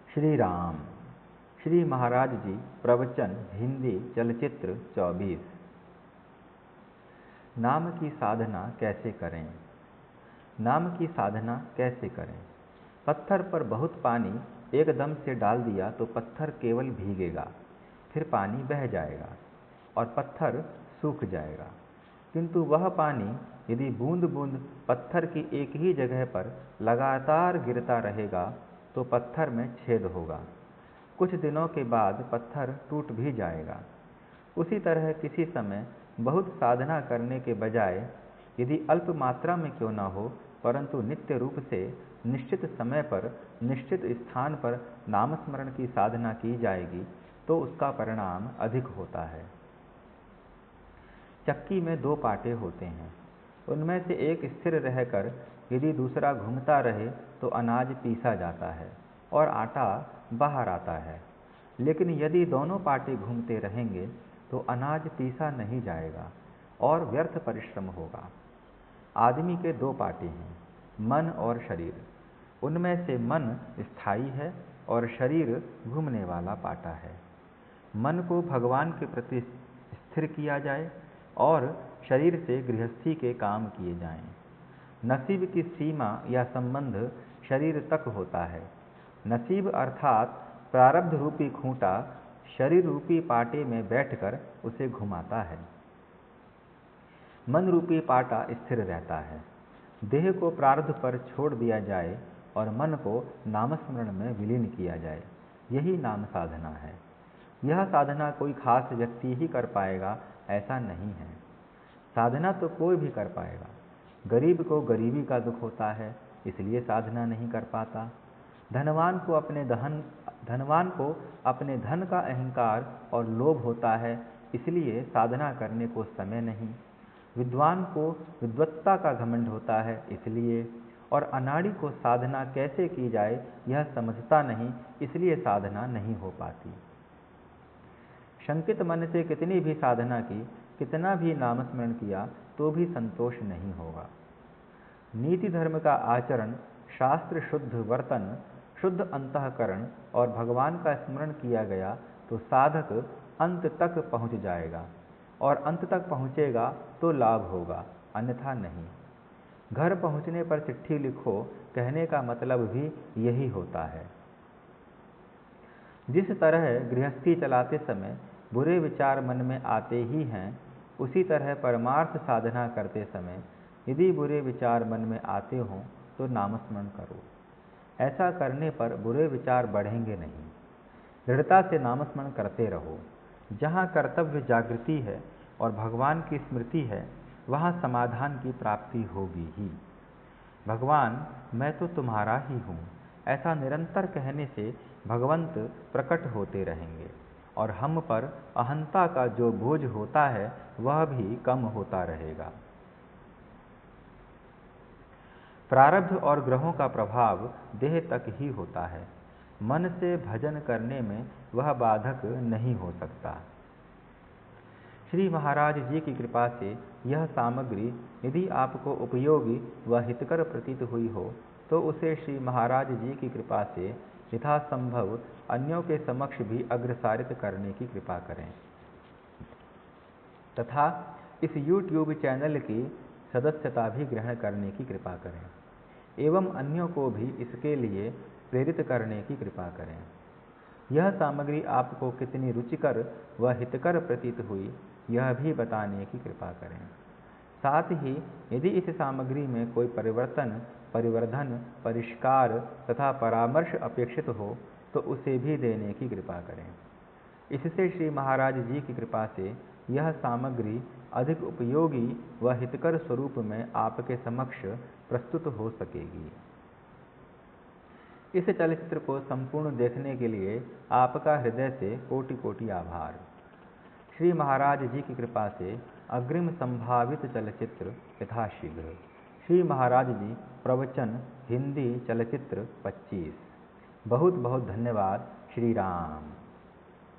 श्री राम। श्री महाराज जी प्रवचन हिंदी चलचित्र 24। नाम की साधना कैसे करें। नाम की साधना कैसे करें। पत्थर पर बहुत पानी एकदम से डाल दिया तो पत्थर केवल भीगेगा, फिर पानी बह जाएगा और पत्थर सूख जाएगा। किंतु वह पानी यदि बूंद बूंद पत्थर की एक ही जगह पर लगातार गिरता रहेगा तो पत्थर में छेद होगा। कुछ दिनों के बाद पत्थर टूट भी जाएगा। उसी तरह किसी समय बहुत साधना करने के बजाय यदि अल्प मात्रा में क्यों न हो परंतु नित्य रूप से निश्चित समय पर निश्चित स्थान पर नामस्मरण की साधना की जाएगी तो उसका परिणाम अधिक होता है। चक्की में दो पाटे होते हैं, उनमें से एक स्थिर रहकर यदि दूसरा घूमता रहे तो अनाज पीसा जाता है और आटा बाहर आता है। लेकिन यदि दोनों पाटे घूमते रहेंगे तो अनाज पीसा नहीं जाएगा और व्यर्थ परिश्रम होगा। आदमी के दो पाटे हैं, मन और शरीर। उनमें से मन स्थायी है और शरीर घूमने वाला पाटा है। मन को भगवान के प्रति स्थिर किया जाए और शरीर से गृहस्थी के काम किए जाएं। नसीब की सीमा या संबंध शरीर तक होता है। नसीब अर्थात प्रारब्ध रूपी खूंटा शरीर रूपी पाटे में बैठकर उसे घुमाता है। मन रूपी पाटा स्थिर रहता है। देह को प्रारब्ध पर छोड़ दिया जाए और मन को नामस्मरण में विलीन किया जाए, यही नाम साधना है। यह साधना कोई खास व्यक्ति ही कर पाएगा ऐसा नहीं है। साधना तो कोई भी कर पाएगा। गरीब को गरीबी का दुख होता है इसलिए साधना नहीं कर पाता। धनवान को अपने धन का अहंकार और लोभ होता है इसलिए साधना करने को समय नहीं। विद्वान को विद्वत्ता का घमंड होता है इसलिए, और अनाड़ी को साधना कैसे की जाए यह समझता नहीं इसलिए साधना नहीं हो पाती। शंकित मन से कितनी भी साधना की, कितना भी नामस्मरण किया तो भी संतोष नहीं होगा। नीति धर्म का आचरण, शास्त्र शुद्ध वर्तन, शुद्ध अंतःकरण और भगवान का स्मरण किया गया तो साधक अंत तक पहुंच जाएगा और अंत तक पहुंचेगा तो लाभ होगा, अन्यथा नहीं। घर पहुंचने पर चिट्ठी लिखो कहने का मतलब भी यही होता है। जिस तरह गृहस्थी चलाते समय बुरे विचार मन में आते ही हैं, उसी तरह परमार्थ साधना करते समय यदि बुरे विचार मन में आते हों तो नामस्मरण करो। ऐसा करने पर बुरे विचार बढ़ेंगे नहीं। दृढ़ता से नामस्मरण करते रहो। जहाँ कर्तव्य जागृति है और भगवान की स्मृति है वहाँ समाधान की प्राप्ति होगी ही। भगवान मैं तो तुम्हारा ही हूँ, ऐसा निरंतर कहने से भगवंत प्रकट होते रहेंगे और हम पर अहंता का जो बोझ होता है वह भी कम होता रहेगा। प्रारब्ध और ग्रहों का प्रभाव देह तक ही होता है। मन से भजन करने में वह बाधक नहीं हो सकता। श्री महाराज जी की कृपा से यह सामग्री यदि आपको उपयोगी व हितकर प्रतीत हुई हो तो उसे श्री महाराज जी की कृपा से यथासंभव अन्यों के समक्ष भी अग्रसारित करने की कृपा करें तथा इस YouTube चैनल की सदस्यता भी ग्रहण करने की कृपा करें एवं अन्यों को भी इसके लिए प्रेरित करने की कृपा करें। यह सामग्री आपको कितनी रुचिकर व हितकर प्रतीत हुई यह भी बताने की कृपा करें। साथ ही यदि इस सामग्री में कोई परिवर्तन, परिवर्धन, परिष्कार तथा परामर्श अपेक्षित हो तो उसे भी देने की कृपा करें। इससे श्री महाराज जी की कृपा से यह सामग्री अधिक उपयोगी व हितकर स्वरूप में आपके समक्ष प्रस्तुत हो सकेगी। इस चलचित्र को संपूर्ण देखने के लिए आपका हृदय से कोटि कोटि आभार। श्री महाराज जी की कृपा से अग्रिम संभावित चलचित्र यथाशीघ्र। श्री महाराज जी प्रवचन हिंदी चलचित्र 25। बहुत बहुत धन्यवाद। श्री राम।